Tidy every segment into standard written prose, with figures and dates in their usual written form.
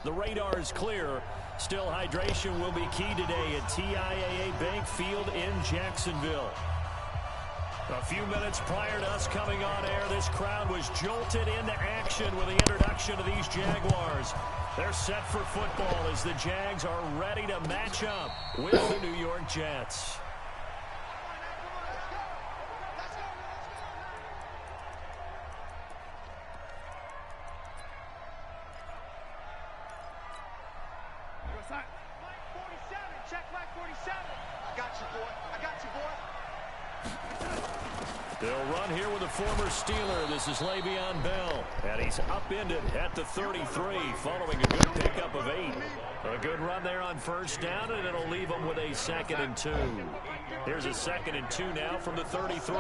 The radar is clear. Still, hydration will be key today at TIAA Bank Field in Jacksonville. A few minutes prior to us coming on air, this crowd was jolted into action with the introduction of these Jaguars. They're set for football as the Jags are ready to match up with the New York Jets. They'll run here with a former Steeler. This is Le'Veon Bell. And he's upended at the 33 following a good pickup of 8. A good run there on first down, and it'll leave him with a 2nd and 2. Here's a 2nd and 2 now from the 33.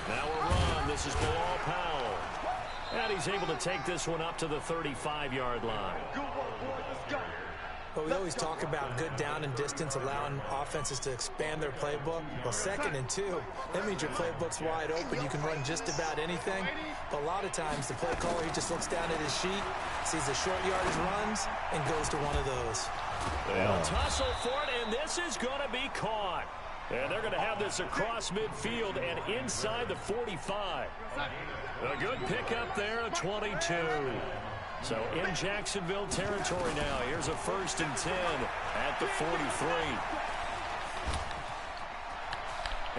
Now a run. This is Bilal Powell. And he's able to take this one up to the 35-yard line. But we always talk about good down and distance, allowing offenses to expand their playbook. Well, 2nd and 2, that means your playbook's wide open. You can run just about anything. But a lot of times, the play caller, he just looks down at his sheet, sees the short yardage runs, and goes to one of those. They'll tussle for it, and this is going to be caught. And they're going to have this across midfield and inside the 45. A good pickup there, a 22. So in Jacksonville territory now. Here's a 1st and 10 at the 43.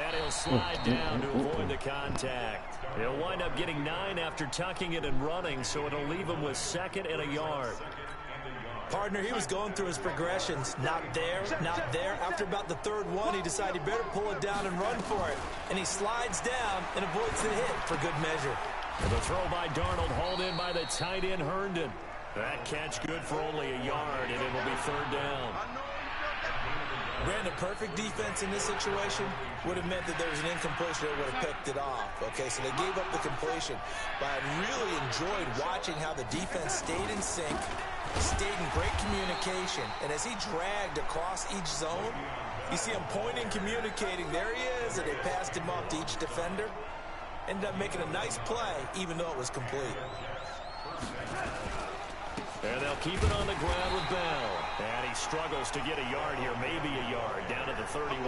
And he'll slide down to avoid the contact. He'll wind up getting 9 after tucking it and running, so it'll leave him with 2nd and a yard. Partner, he was going through his progressions. Not there, not there. After about the 3rd one, he decided he better pull it down and run for it. And he slides down and avoids the hit for good measure. And the throw by Darnold, hauled in by the tight end Herndon. That catch good for only a yard, and it will be 3rd down. Brandon, perfect defense in this situation would have meant that there was an incompletion that would have picked it off. Okay, so they gave up the completion. But I really enjoyed watching how the defense stayed in sync, stayed in great communication. And as he dragged across each zone, you see him pointing, communicating. There he is, and they passed him off to each defender. Ended up making a nice play, even though it was complete. And they'll keep it on the ground with Bell. And he struggles to get a yard here, maybe a yard, down to the 31.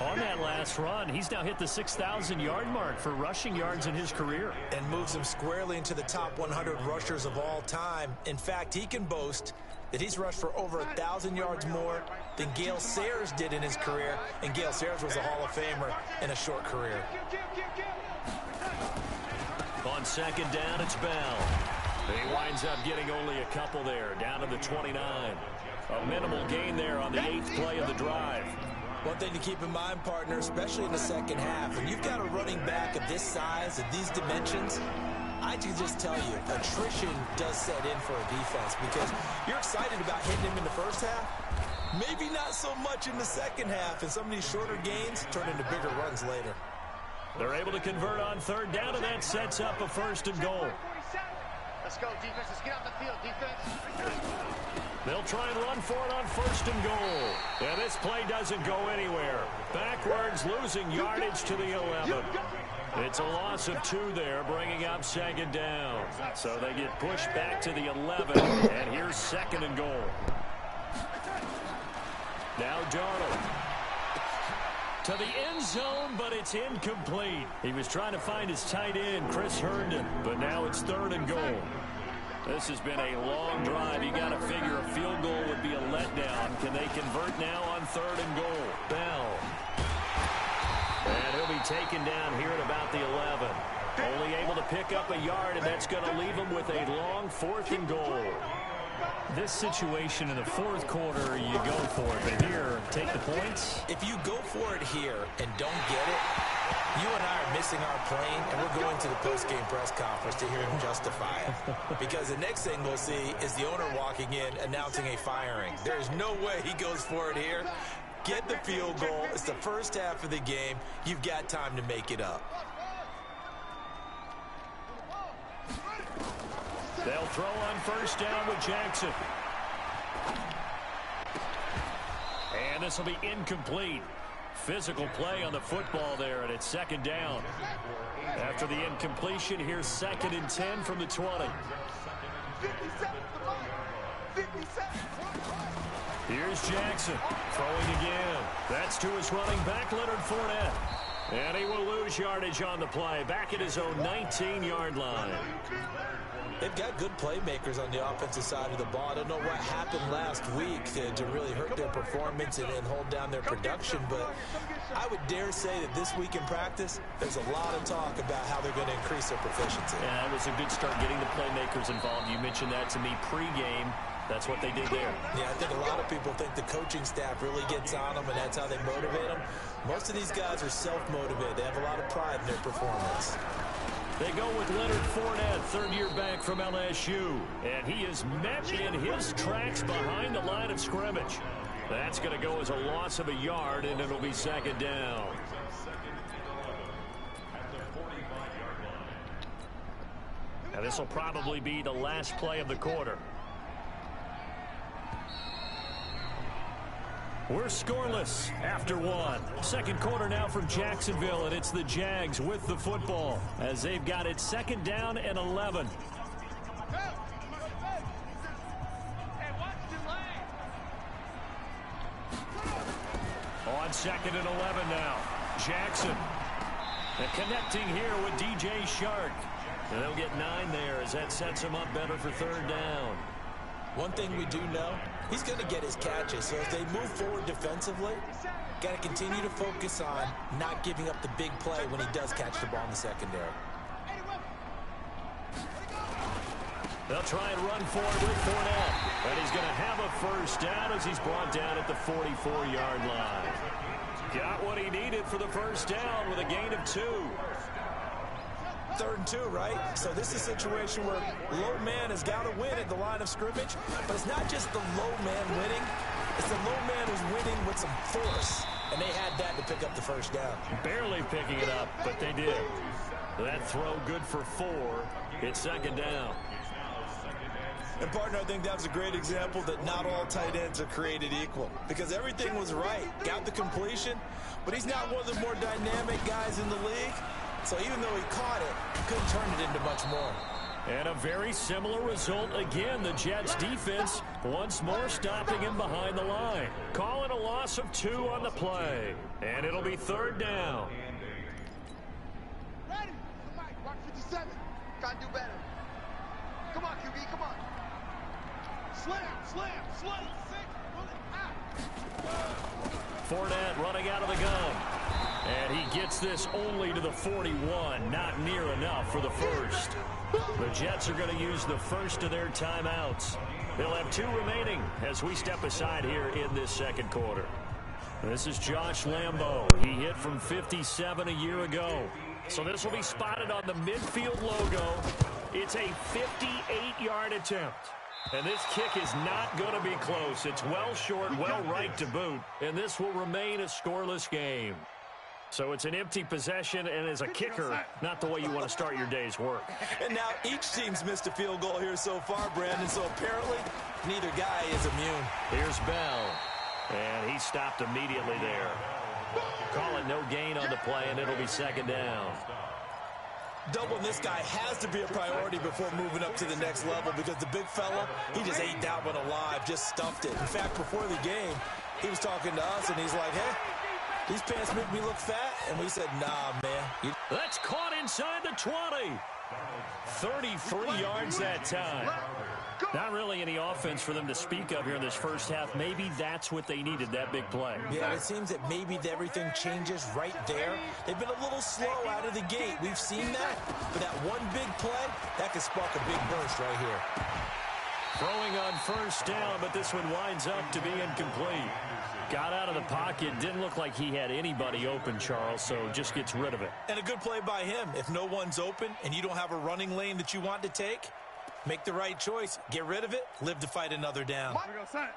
On that last run, he's now hit the 6,000-yard mark for rushing yards in his career. And moves him squarely into the top 100 rushers of all time. In fact, he can boast that he's rushed for over 1,000 yards more than Gale Sayers did in his career. And Gale Sayers was a Hall of Famer in a short career. On 2nd down, it's Bell. He winds up getting only a couple there, down to the 29. A minimal gain there on the 8th play of the drive. One thing to keep in mind, partner, especially in the second half, when you've got a running back of this size, of these dimensions, I can just tell you, attrition does set in for a defense because you're excited about hitting him in the first half. Maybe not so much in the second half, and some of these shorter gains turn into bigger runs later. They're able to convert on 3rd down, and that sets up a 1st and goal. Let's go, defense. Let's get out the field, defense. They'll try and run for it on 1st and goal. And this play doesn't go anywhere. Backwards, losing yardage to the 11. It's a loss of 2 there, bringing up 2nd down. So they get pushed back to the 11, and here's 2nd and goal. Now Darnold. To the end zone, but it's incomplete. He was trying to find his tight end, Chris Herndon, but now it's 3rd and goal. This has been a long drive. You got to figure a field goal would be a letdown. Can they convert now on 3rd and goal? Bell. And he'll be taken down here at about the 11. Only able to pick up a yard, and that's going to leave him with a long 4th and goal. This situation in the 4th quarter, you go for it. But here, take the points. If you go for it here and don't get it, you and I are missing our plane, and we're going to the post-game press conference to hear him justify it. Because the next thing we'll see is the owner walking in announcing a firing. There's no way he goes for it here. Get the field goal. It's the first half of the game. You've got time to make it up. They'll throw on first down with Jackson. And this will be incomplete. Physical play on the football there, and it's 2nd down. After the incompletion, here's 2nd and 10 from the 20. Here's Jackson throwing again. That's to his running back, Leonard Fournette. And he will lose yardage on the play, back at his own 19-yard line. They've got good playmakers on the offensive side of the ball. I don't know what happened last week to really hurt their performance and hold down their production, but I would dare say that this week in practice, there's a lot of talk about how they're going to increase their proficiency. Yeah, it was a good start getting the playmakers involved. You mentioned that to me pregame. That's what they did there. Yeah, I think a lot of people think the coaching staff really gets on them, and that's how they motivate them. Most of these guys are self-motivated. They have a lot of pride in their performance. They go with Leonard Fournette, 3rd-year back from LSU. And he is met in his tracks behind the line of scrimmage. That's going to go as a loss of a yard, and it'll be 2nd down. Now, this will probably be the last play of the quarter. We're scoreless after 1. 2nd quarter now from Jacksonville, and it's the Jags with the football as they've got it 2nd down and 11. On 2nd and 11 now. Jackson. And connecting here with DJ Chark. And they'll get 9 there as that sets him up better for 3rd down. One thing we do know, he's going to get his catches. So as they move forward defensively, got to continue to focus on not giving up the big play when he does catch the ball in the secondary. They'll try and run forward with Fournette. And he's going to have a first down as he's brought down at the 44-yard line. Got what he needed for the first down with a gain of 2. 3rd and 2, right? So this is a situation where low man has got to win at the line of scrimmage, but it's not just the low man winning. It's the low man who's winning with some force, and they had that to pick up the first down. Barely picking it up, but they did. That throw good for 4. It's 2nd down. And, partner, I think that was a great example that not all tight ends are created equal because everything was right. Got the completion, but he's not one of the more dynamic guys in the league. So even though he caught it, couldn't turn it into much more. And a very similar result again. The Jets defense once more stopping him behind the line. Call it a loss of 2 on the play. And it'll be 3rd down. Ready? Rock 57. Gotta do better. Come on, QB, come on. Slam. Fournette running out of the gun. And he gets this only to the 41. Not near enough for the first. The Jets are going to use the first of their timeouts. They'll have 2 remaining as we step aside here in this 2nd quarter. This is Josh Lambo. He hit from 57 a year ago. So this will be spotted on the midfield logo. It's a 58-yard attempt. And this kick is not going to be close. It's well short, well right to boot. And this will remain a scoreless game. So it's an empty possession, and as a kicker, not the way you want to start your day's work. And now each team's missed a field goal here so far, Brandon, so apparently neither guy is immune. Here's Bell, and he stopped immediately there. Calling no gain on the play, and it'll be 2nd down. Doubling this guy has to be a priority before moving up to the next level because the big fella, he just ate that one alive, just stuffed it. In fact, before the game, he was talking to us, and he's like, hey, these pants make me look fat. And we said, nah, man. That's caught inside the 20. 33 yards that time. Not really any offense for them to speak of here in this first half. Maybe that's what they needed, that big play. Yeah, it seems that maybe everything changes right there. They've been a little slow out of the gate. We've seen that. But that one big play, that could spark a big burst right here. Throwing on first down, but this one winds up to be incomplete. Got out of the pocket. Didn't look like he had anybody open, Charles, so just gets rid of it. And a good play by him. If no one's open and you don't have a running lane that you want to take, make the right choice. Get rid of it. Live to fight another down.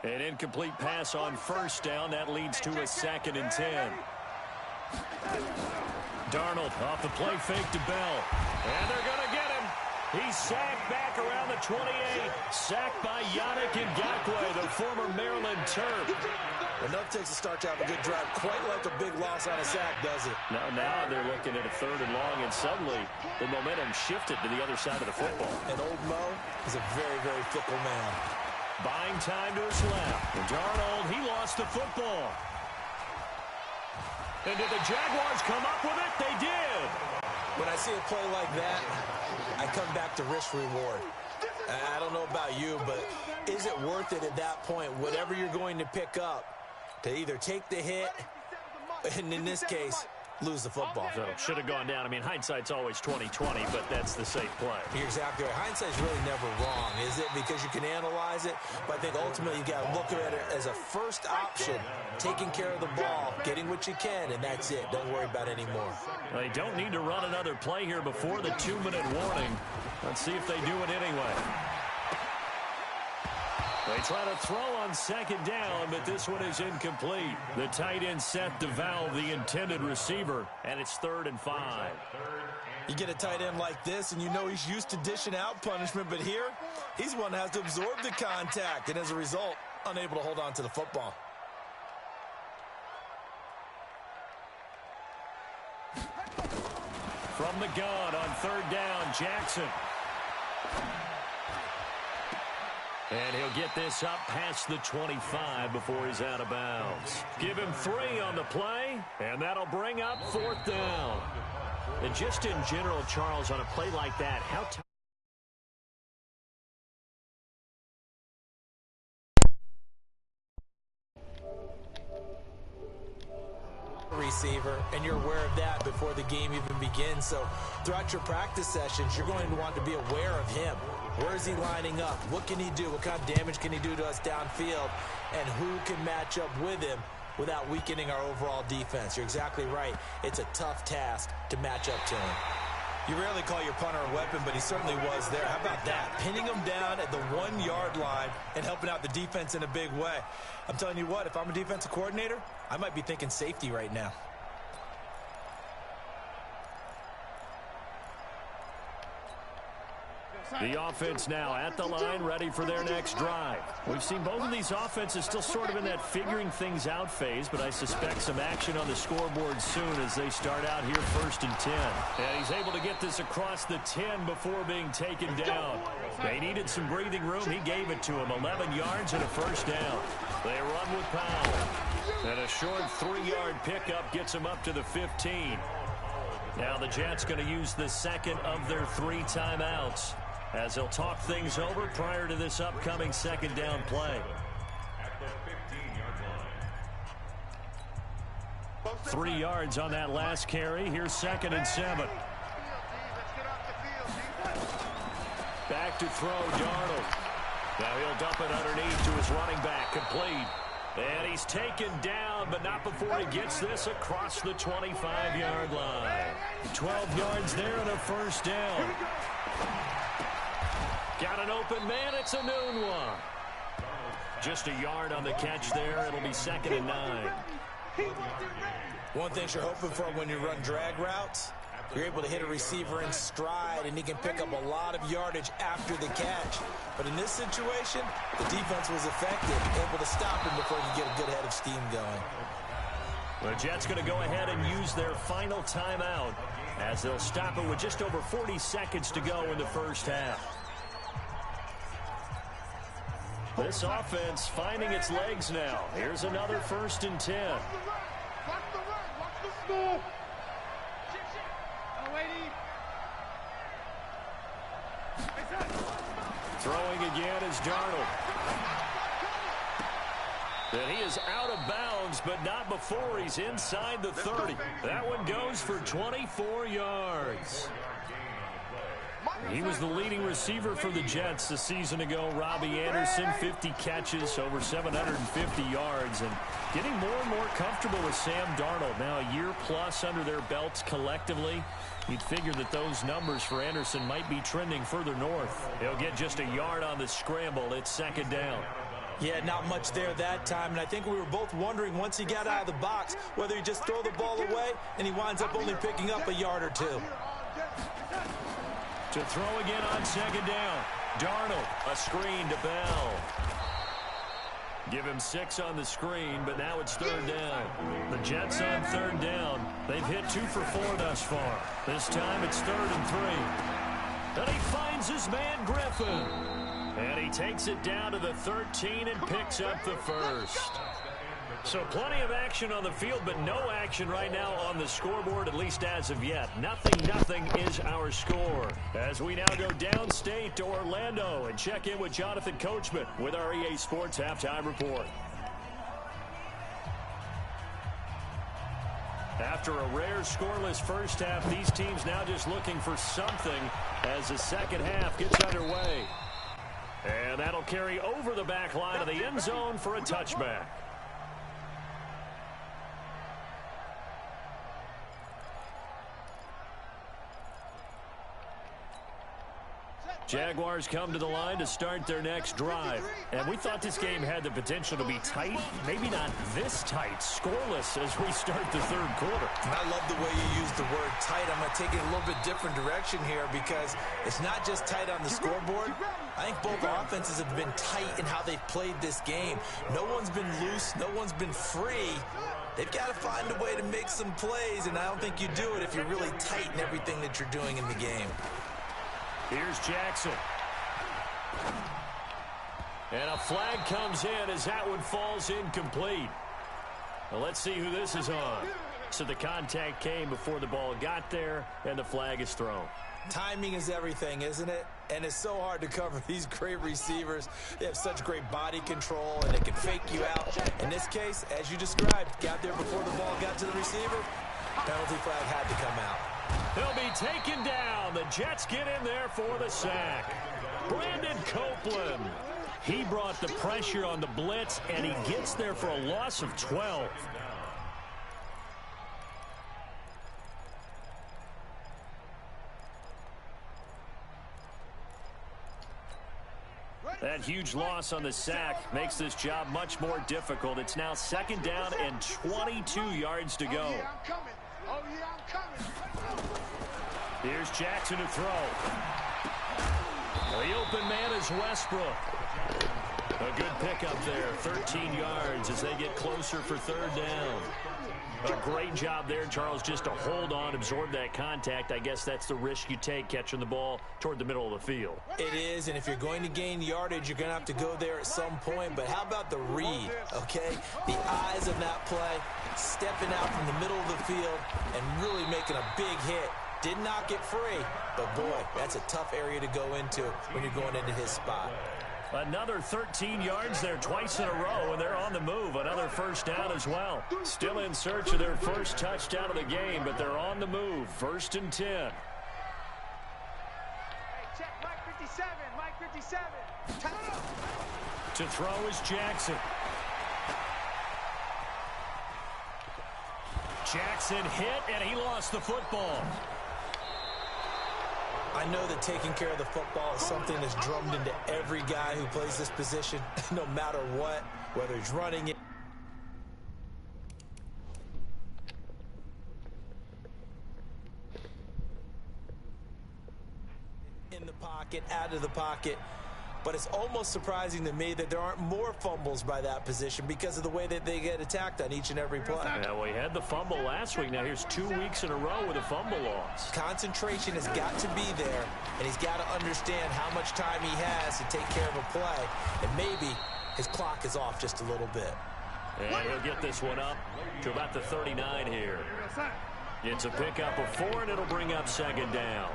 An incomplete pass on first down. That leads to a 2nd and 10. Darnold off the play fake to Bell. And they're going to get him. He's sacked back around the 28. Sacked by Yannick Ngakoue, the former Maryland Terp. Enough takes to start to have a good drive. Quite like a big loss on a sack, does it? Now they're looking at a 3rd and long, and suddenly the momentum shifted to the other side of the football. And old Mo is a very, very fickle man. Buying time to his left. And Darnold, he lost the football. And did the Jaguars come up with it? They did. When I see a play like that, I come back to risk-reward. I don't know about you, but is it worth it at that point, whatever you're going to pick up, to either take the hit, and in this case, lose the football? So should have gone down. I mean, hindsight's always 20/20, but that's the safe play. You're exactly right. Hindsight's really never wrong, is it? Because you can analyze it, but I think ultimately you got to look at it as a first option, taking care of the ball, getting what you can, and that's it. Don't worry about any more. They don't need to run another play here before the 2-minute warning. Let's see if they do it anyway. They try to throw on 2nd down, but this one is incomplete. The tight end set to Valve, the intended receiver, and it's 3rd and 5. You get a tight end like this, and you know he's used to dishing out punishment, but here, he's one that has to absorb the contact, and as a result, unable to hold on to the football. From the gun on 3rd down, Jackson. And he'll get this up past the 25 before he's out of bounds. Give him 3 on the play, and that'll bring up 4th down. And just in general, Charles, on a play like that, how receiver, and you're aware of that before the game even begins. So throughout your practice sessions, you're going to want to be aware of him. Where is he lining up? What can he do? What kind of damage can he do to us downfield? And who can match up with him without weakening our overall defense? You're exactly right. It's a tough task to match up to him. You rarely call your punter a weapon, but he certainly was there. How about that? Pinning him down at the 1-yard line and helping out the defense in a big way. I'm telling you what, if I'm a defensive coordinator, I might be thinking safety right now. The offense now at the line, ready for their next drive. We've seen both of these offenses still sort of in that figuring things out phase, but I suspect some action on the scoreboard soon as they start out here 1st and 10. And he's able to get this across the 10 before being taken down. They needed some breathing room. He gave it to him. 11 yards and a 1st down. They run with Powell. And a short 3-yard pickup gets him up to the 15. Now the Jets going to use the 2nd of their 3 timeouts, as they'll talk things over prior to this upcoming 2nd down play. 3 yards on that last carry. Here's 2nd and 7. Back to throw, Darnold. Now he'll dump it underneath to his running back, complete. And he's taken down, but not before he gets this across the 25-yard line. 12 yards there and a 1st down. Got an open man. It's a noon one. Just a yard on the catch there. It'll be 2nd and 9. One thing you're hoping for when you run drag routes, you're able to hit a receiver in stride, and he can pick up a lot of yardage after the catch. But in this situation, the defense was effective, able to stop him before he could get a good head of steam going. The Jets going to go ahead and use their final timeout, as they'll stop it with just over 40 seconds to go in the first half. This offense finding its legs now. Here's another 1st and 10. Watch the run. Watch the school. Throwing again is Darnold. And he is out of bounds, but not before he's inside the 30. That one goes for 24 yards. He was the leading receiver for the Jets a season ago. Robbie Anderson, 50 catches, over 750 yards, and getting more and more comfortable with Sam Darnold. Now a year plus under their belts collectively. You'd figure that those numbers for Anderson might be trending further north. He'll get just a yard on the scramble. It's second down. Yeah, not much there that time, and I think we were both wondering once he got out of the box whether he just throw the ball away and he winds up only picking up a yard or two. To throw again on second down. Darnold, a screen to Bell. Give him 6 on the screen, but now it's third down. The Jets on third down. They've hit 2 for 4 thus far. This time it's 3rd and 3. And he finds his man Griffin. And he takes it down to the 13 and picks up the first. So plenty of action on the field, but no action right now on the scoreboard, at least as of yet. 0-0 is our score. As we now go downstate to Orlando and check in with Jonathan Coachman with our EA Sports Halftime Report. After a rare scoreless first half, these teams now just looking for something as the second half gets underway. And that'll carry over the back line of the end zone for a touchback. Jaguars come to the line to start their next drive. And we thought this game had the potential to be tight. Maybe not this tight, scoreless as we start the third quarter. I love the way you use the word tight. I'm going to take it a little bit different direction here because it's not just tight on the scoreboard. I think both offenses have been tight in how they've played this game. No one's been loose. No one's been free. They've got to find a way to make some plays, and I don't think you do it if you're really tight in everything that you're doing in the game. Here's Jackson. And a flag comes in as that one falls incomplete. Well, let's see who this is on. So the contact came before the ball got there, and the flag is thrown. Timing is everything, isn't it? And it's so hard to cover these great receivers. They have such great body control, and they can fake you out. In this case, as you described, got there before the ball got to the receiver. Penalty flag had to come out. He'll be taken down. The Jets get in there for the sack. Brandon Copeland. He brought the pressure on the blitz, and he gets there for a loss of 12. That huge loss on the sack makes this job much more difficult. It's now second down and 22 yards to go. Oh, yeah, I'm coming. Oh, yeah, I'm coming. Here's Jackson to throw. The open man is Westbrook. A good pickup there, 13 yards as they get closer for third down. A great job there, Charles, just to hold on, absorb that contact. I guess that's the risk you take catching the ball toward the middle of the field. It is, and if you're going to gain yardage, you're going to have to go there at some point. But how about the read, okay? The eyes of that play, stepping out from the middle of the field and really making a big hit. Did not get free, but boy, that's a tough area to go into when you're going into his spot. Another 13 yards there twice in a row, and they're on the move. Another first down as well. Still in search of their first touchdown of the game, but they're on the move. 1st and 10. Hey, check Mike 57. Mike 57. To throw is Jackson. Jackson hit, and he lost the football. I know that taking care of the football is something that's drummed into every guy who plays this position, no matter what, whether he's running it. In the pocket, out of the pocket. But it's almost surprising to me that there aren't more fumbles by that position because of the way that they get attacked on each and every play. Yeah, we had the fumble last week. Now here's 2 weeks in a row with a fumble loss. Concentration has got to be there, and he's got to understand how much time he has to take care of a play. And maybe his clock is off just a little bit. And he'll get this one up to about the 39 here. It's a pickup of 4, and it'll bring up second down.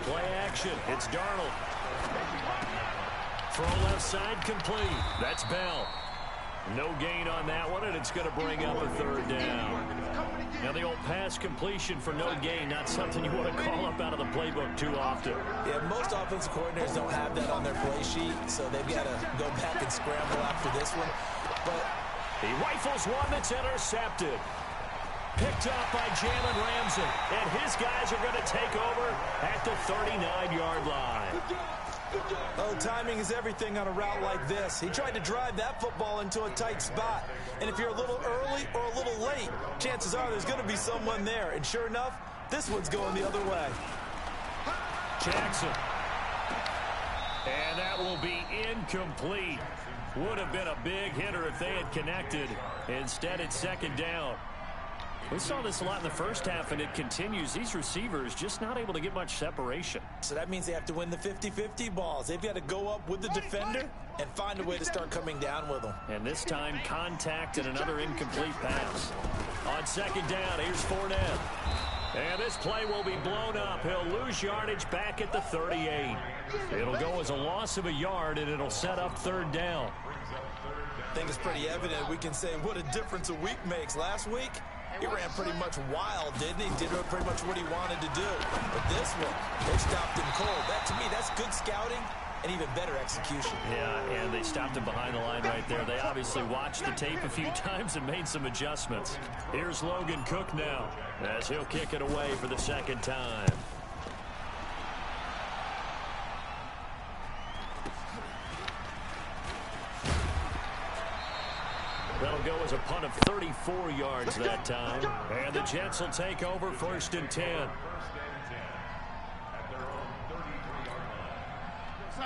Play action. It's Darnold. Throw left side complete. That's Bell. No gain on that one, and it's going to bring up a third down. Now, the old pass completion for no gain, not something you want to call up out of the playbook too often. Yeah, most offensive coordinators don't have that on their play sheet, so they've got to go back and scramble after this one. But he rifles one that's intercepted. Picked up by Jalen Ramsey, and his guys are going to take over at the 39-yard line. Oh, timing is everything on a route like this. He tried to drive that football into a tight spot. And if you're a little early or a little late, chances are there's going to be someone there. And sure enough, this one's going the other way. Jackson. And that will be incomplete. Would have been a big hitter if they had connected. Instead, it's second down. We saw this a lot in the first half, and it continues. These receivers just not able to get much separation. So that means they have to win the 50-50 balls. They've got to go up with the defender and find a way to start coming down with them. And this time, contact and another incomplete pass. On second down, here's Fournette. And this play will be blown up. He'll lose yardage back at the 38. It'll go as a loss of a yard, and it'll set up third down. I think it's pretty evident. We can say what a difference a week makes. Last week, he ran pretty much wild, didn't he? Did pretty much what he wanted to do. But this one, they stopped him cold. That, to me, that's good scouting and even better execution. Yeah, and they stopped him behind the line right there. They obviously watched the tape a few times and made some adjustments. Here's Logan Cook now, as he'll kick it away for the second time. That'll go as a punt of 34 yards that time. And the Jets will take over 1st and 10.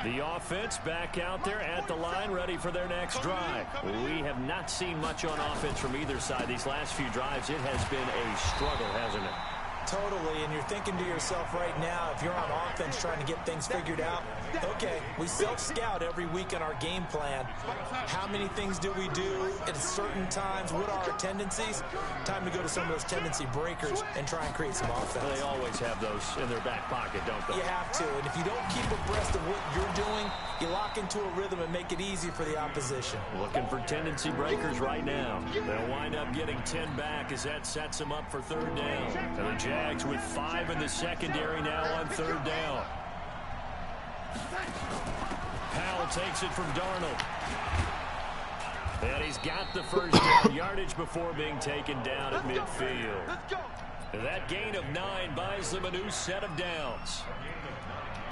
The offense back out there at the line, ready for their next drive. We have not seen much on offense from either side. These last few drives, it has been a struggle, hasn't it? Totally, and you're thinking to yourself right now, if you're on offense trying to get things figured out, okay, we self-scout every week in our game plan. How many things do we do at certain times? What are our tendencies? Time to go to some of those tendency breakers and try and create some offense. They always have those in their back pocket, don't they? You have to, and if you don't keep abreast of what you're doing, you lock into a rhythm and make it easy for the opposition. Looking for tendency breakers right now. They'll wind up getting 10 back as that sets them up for third down. And the Jags with 5 in the secondary now on third down. Powell takes it from Darnold. And he's got the first down yardage before being taken down at midfield. That gain of 9 buys them a new set of downs.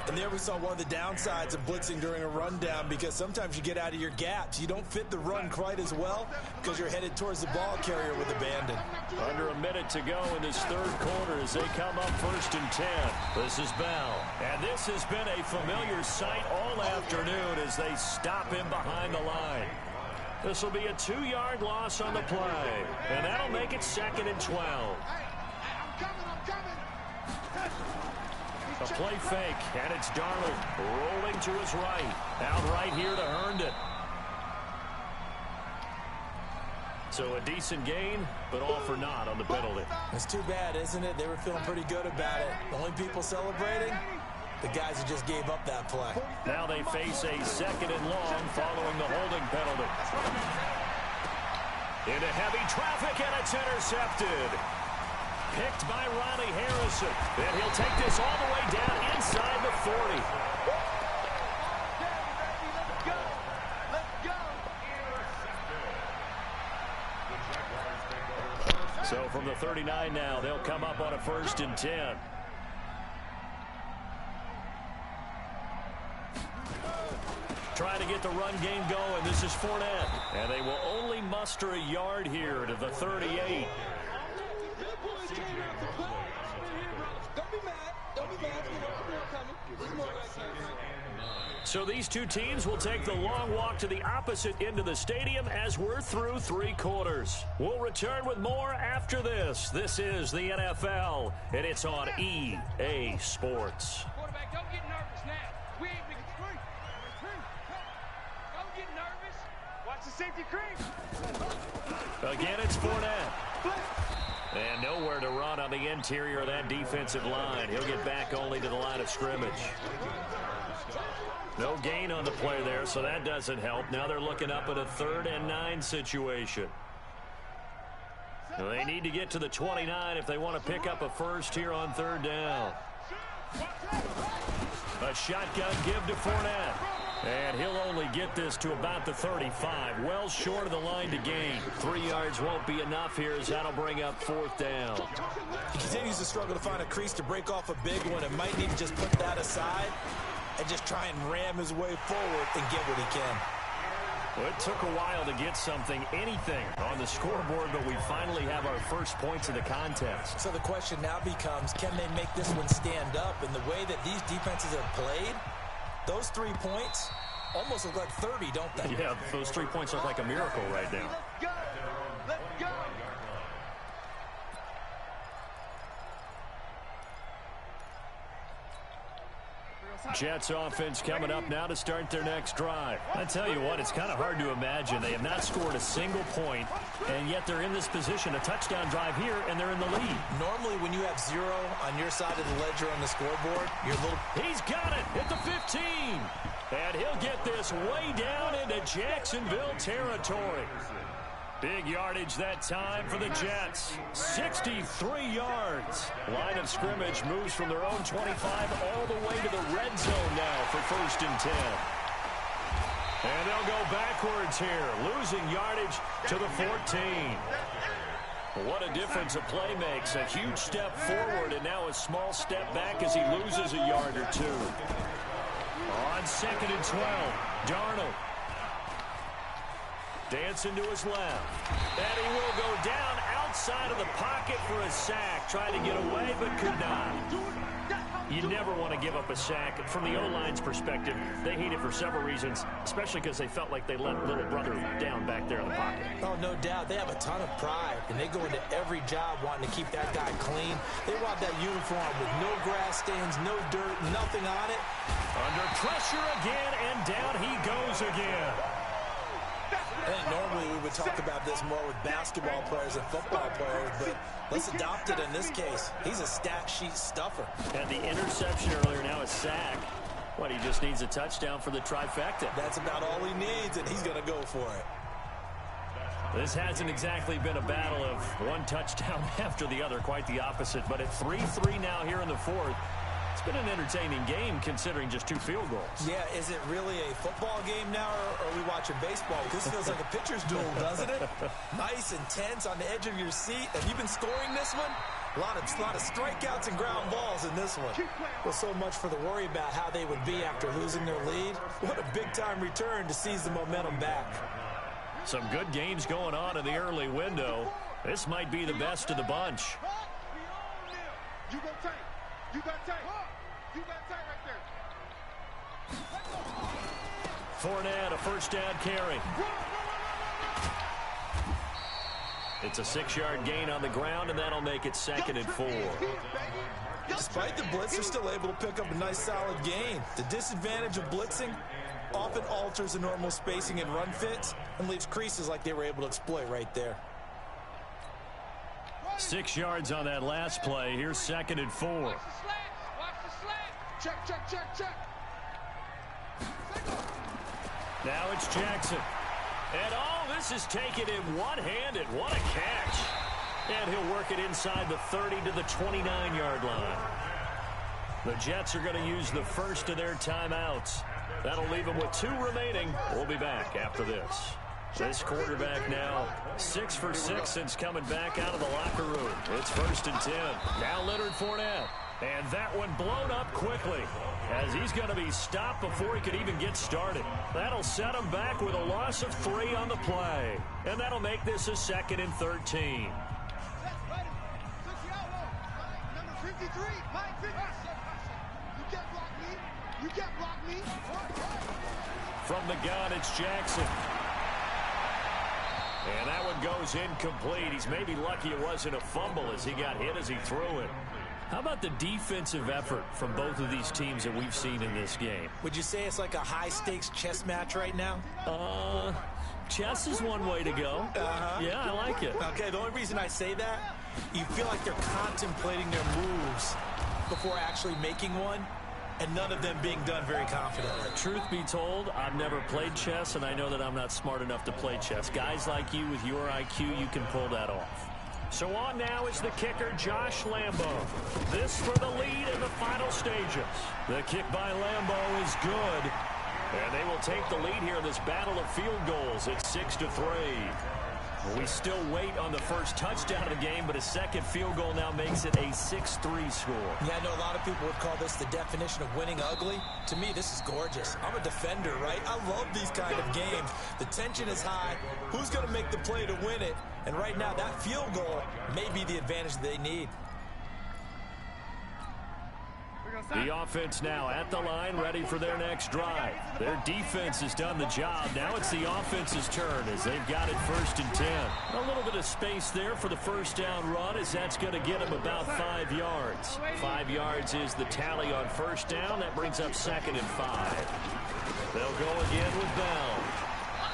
And there we saw one of the downsides of blitzing during a rundown, because sometimes you get out of your gaps. You don't fit the run quite as well because you're headed towards the ball carrier with abandon. Under a minute to go in this third quarter as they come up 1st and 10. This is Bell. And this has been a familiar sight all afternoon as they stop him behind the line. This will be a 2-yard loss on the play. And that'll make it 2nd and 12. A play fake, and it's Darnold rolling to his right. Out right here to Herndon. So a decent gain, but all for naught on the penalty. It's too bad, isn't it? They were feeling pretty good about it. The only people celebrating, the guys who just gave up that play. Now they face a 2nd and long following the holding penalty. Into heavy traffic, and it's intercepted. Picked by Riley Harrison. And he'll take this all the way down inside the 40. So from the 39 now, they'll come up on a 1st and 10. Trying to get the run game going. This is Fournette. And they will only muster a yard here to the 38. So these two teams will take the long walk to the opposite end of the stadium as we're through 3 quarters. We'll return with more after this. This is the NFL, and it's on EA Sports. Quarterback, don't get nervous now. We ain't big three. Don't get nervous. Watch the safety cream. Again, it's Fournette. And nowhere to run on the interior of that defensive line. He'll get back only to the line of scrimmage. No gain on the play there, so that doesn't help. Now they're looking up at a 3rd and 9 situation. They need to get to the 29 if they want to pick up a first here on 3rd down. A shotgun give to Fournette. And he'll only get this to about the 35. Well short of the line to gain. 3 yards won't be enough here as that'll bring up 4th down. He continues to struggle to find a crease to break off a big one and might need to just put that aside and just try and ram his way forward and get what he can. Well, it took a while to get anything on the scoreboard, but we finally have our first points of the contest. So the question now becomes, can they make this one stand up? And the way that these defenses have played, those 3 points almost look like 30, don't they? Yeah, those 3 points look like a miracle right now. Let's go. Let's go. Jets offense coming up now to start their next drive. I tell you what, it's kind of hard to imagine. They have not scored a single point, and yet they're in this position, a touchdown drive here, and they're in the lead. Normally, when you have 0 on your side of the ledger on the scoreboard, you're a little... He's got it at the 15. And he'll get this way down into Jacksonville territory. Big yardage that time for the Jets. 63 yards. Line of scrimmage moves from their own 25 all the way to the red zone now for 1st and 10. And they'll go backwards here, losing yardage to the 14. What a difference a play makes. A huge step forward and now a small step back as he loses a yard or 2. On 2nd and 12, Darnold. Dancing to his left. And he will go down outside of the pocket for a sack. Tried to get away, but could not. You never want to give up a sack. From the O-line's perspective, they hate it for several reasons, especially because they felt like they let little brother down back there in the pocket. Oh, no doubt. They have a ton of pride, and they go into every job wanting to keep that guy clean. They want that uniform with no grass stains, no dirt, nothing on it. Under pressure again, and down he goes again. I think normally we would talk about this more with basketball players and football players, but let's adopt it in this case. He's a stat sheet stuffer. And the interception earlier, now a sack. What, he just needs a touchdown for the trifecta. That's about all he needs, and he's going to go for it. This hasn't exactly been a battle of one touchdown after the other, quite the opposite. But at 3-3 now here in the 4th, it's been an entertaining game considering just 2 field goals. Yeah, is it really a football game now, or are we watching baseball? This feels like a pitcher's duel, doesn't it? Nice and tense on the edge of your seat. Have you been scoring this one? A lot of strikeouts and ground balls in this one. Well, so much for the worry about how they would be after losing their lead. What a big-time return to seize the momentum back. Some good games going on in the early window. This might be the best of the bunch. You go tight. You got tight. You got tight right there. Fournette, a 1st down carry. It's a 6-yard gain on the ground, and that'll make it 2nd and 4. Despite the blitz, they're still able to pick up a nice, solid gain. The disadvantage of blitzing often alters the normal spacing and run fits and leaves creases like they were able to exploit right there. 6 yards on that last play. Here's 2nd and 4. Watch the slats. Watch the slats. Check, check, check, check. Now it's Jackson. And this is taken in one-handed. What a catch. And he'll work it inside the 30 to the 29-yard line. The Jets are going to use the first of their timeouts. That'll leave them with 2 remaining. We'll be back after this. This quarterback now 6 for 6 since coming back out of the locker room. It's 1st and 10. Now Leonard Fournette. And that one blown up quickly as he's going to be stopped before he could even get started. That'll set him back with a loss of 3 on the play. And that'll make this a 2nd and 13. Number 53, Mike 50. You can't block me. You can't block me. From the gun, it's Jackson. And that one goes incomplete. He's maybe lucky it wasn't a fumble as he got hit as he threw it. How about the defensive effort from both of these teams that we've seen in this game? Would you say it's like a high-stakes chess match right now? Chess is one way to go. Yeah, I like it. Okay, the only reason I say that You feel like they're contemplating their moves before actually making one, and none of them being done very confidently. Truth be told, I've never played chess, and I know that I'm not smart enough to play chess. Guys like you with your IQ, you can pull that off. So on now is the kicker, Josh Lambo. This for the lead in the final stages. The kick by Lambo is good. And they will take the lead here in this battle of field goals. It's 6-3. We still wait on the first touchdown of the game, but a second field goal now makes it a 6-3 score. Yeah, I know a lot of people would call this the definition of winning ugly. To me, this is gorgeous. I'm a defender, right? I love these kind of games. The tension is high. Who's going to make the play to win it? And right now, that field goal may be the advantage they need. The offense now at the line, ready for their next drive. Their defense has done the job. Now it's the offense's turn as they've got it 1st and 10. A little bit of space there for the first down run, as that's going to get them about 5 yards. 5 yards is the tally on first down. That brings up 2nd and 5. They'll go again with Bell.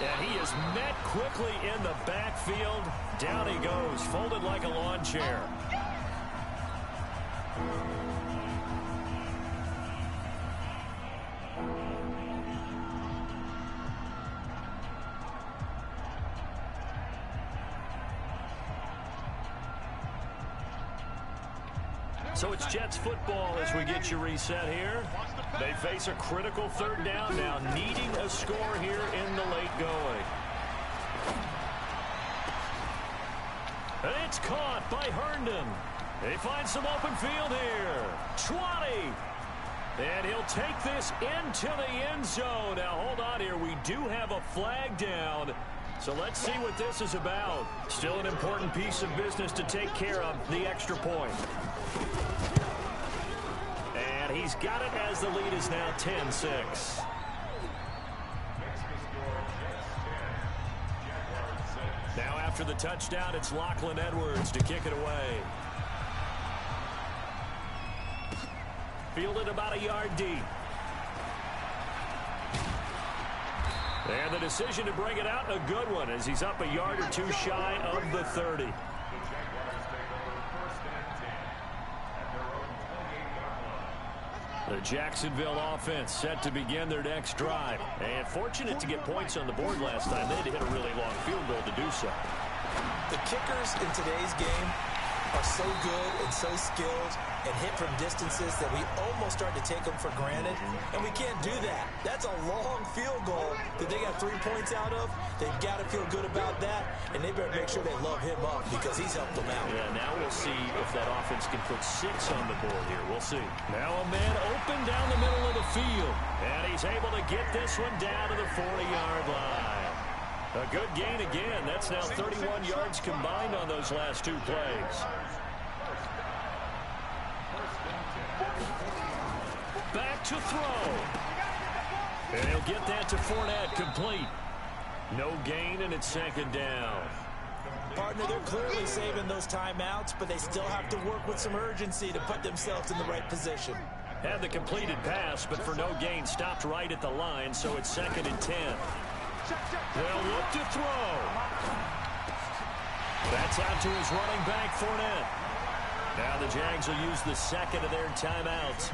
And he is met quickly in the backfield. Down he goes, folded like a lawn chair. So it's Jets football as we get you reset here. They face a critical 3rd down now, needing a score here in the late going. And it's caught by Herndon. They find some open field here. 20. And he'll take this into the end zone. Now, hold on here. We do have a flag down. So let's see what this is about. Still an important piece of business to take care of, the extra point. And he's got it as the lead is now 10-6. Now after the touchdown, it's Lachlan Edwards to kick it away. Fielded about a yard deep. And the decision to bring it out, a good one, as he's up a yard or two shy of the 30. The Jacksonville offense set to begin their next drive. And fortunate to get points on the board last time. They had to hit a really long field goal to do so. The kickers in today's game are so good and so skilled and hit from distances that we almost start to take them for granted, and we can't do that. That's a long field goal that they got 3 points out of. They've got to feel good about that, and they better make sure they love him up because he's helped them out. Yeah, now we'll see if that offense can put 6 on the board here. We'll see. Now a man open down the middle of the field, and he's able to get this one down to the 40-yard line. A good gain again. That's now 31 yards combined on those last 2 plays. Back to throw. And he'll get that to Fournette, complete. No gain, and it's 2nd down. Partner, they're clearly saving those timeouts, but they still have to work with some urgency to put themselves in the right position. Had the completed pass, but for no gain, stopped right at the line, so it's 2nd and 10. They'll look to throw. That's out to his running back, Fournette. Now the Jags will use the second of their timeouts,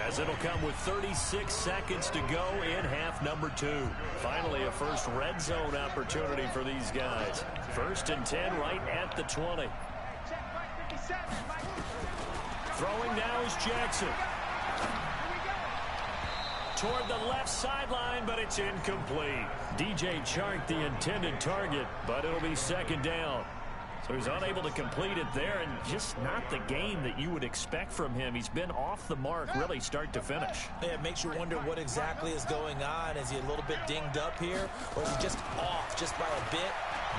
as it'll come with 36 seconds to go in half number 2. Finally, a first red zone opportunity for these guys. 1st and 10 right at the 20. Throwing now is Jackson. Toward the left sideline, but it's incomplete. DJ Chark, the intended target, but it'll be 2nd down. So he's unable to complete it there, and just not the game that you would expect from him. He's been off the mark, really, start to finish. Yeah, it makes you wonder what exactly is going on. Is he a little bit dinged up here, or is he just off just by a bit?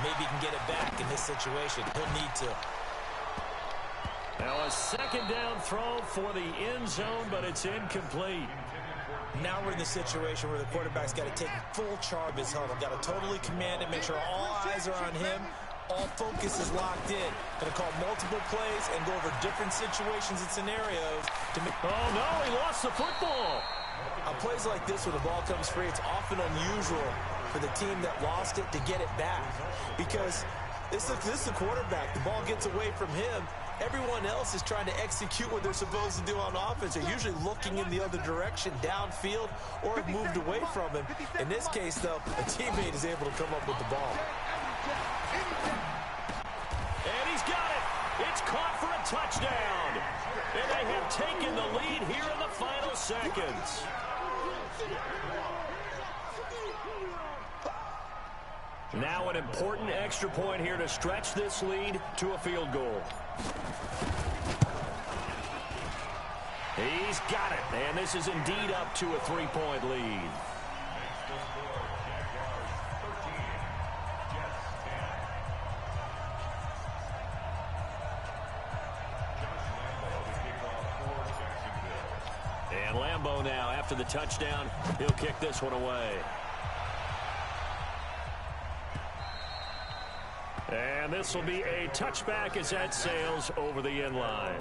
Maybe he can get it back in this situation. He'll need to. Now a 2nd down throw for the end zone, but it's incomplete. Now we're in the situation where the quarterback's got to take full charge of his huddle. Got to totally command it, make sure all eyes are on him. All focus is locked in. Going to call multiple plays and go over different situations and scenarios to make. Oh, no, he lost the football. On plays like this, when the ball comes free, it's often unusual for the team that lost it to get it back. Because This is the quarterback. The ball gets away from him. Everyone else is trying to execute what they're supposed to do on offense. They're usually looking in the other direction, downfield, or have moved away from him. In this case, though, a teammate is able to come up with the ball. And he's got it. It's caught for a touchdown. And they have taken the lead here in the final seconds. Now an important extra point here to stretch this lead to a field goal. He's got it, and this is indeed up to a 3-point lead. And Lambeau now, after the touchdown, he'll kick this one away. And this will be a touchback as that sails over the end line.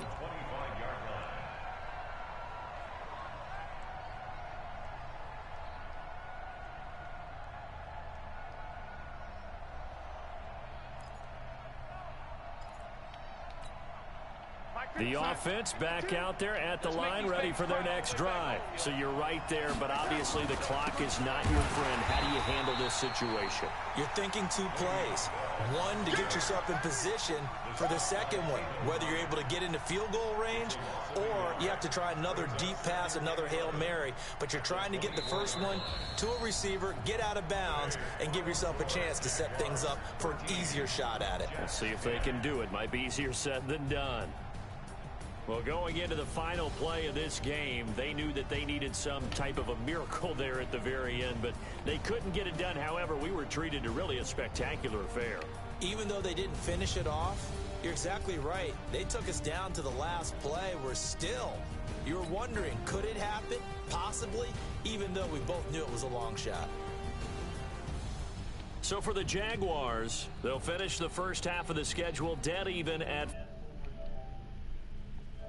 The offense back out there at the line, ready for their next drive. So you're right there, but obviously the clock is not your friend. How do you handle this situation? You're thinking 2 plays. One, to get yourself in position for the second one, whether you're able to get into field goal range or you have to try another deep pass, another Hail Mary. But you're trying to get the first one to a receiver, get out of bounds, and give yourself a chance to set things up for an easier shot at it. We'll see if they can do it. Might be easier said than done. Well, going into the final play of this game, they knew that they needed some type of a miracle there at the very end, but they couldn't get it done. However, we were treated to really a spectacular affair. Even though they didn't finish it off, you're exactly right. They took us down to the last play. We're still, you're wondering, could it happen? Possibly, even though we both knew it was a long shot. So for the Jaguars, they'll finish the first half of the schedule dead even at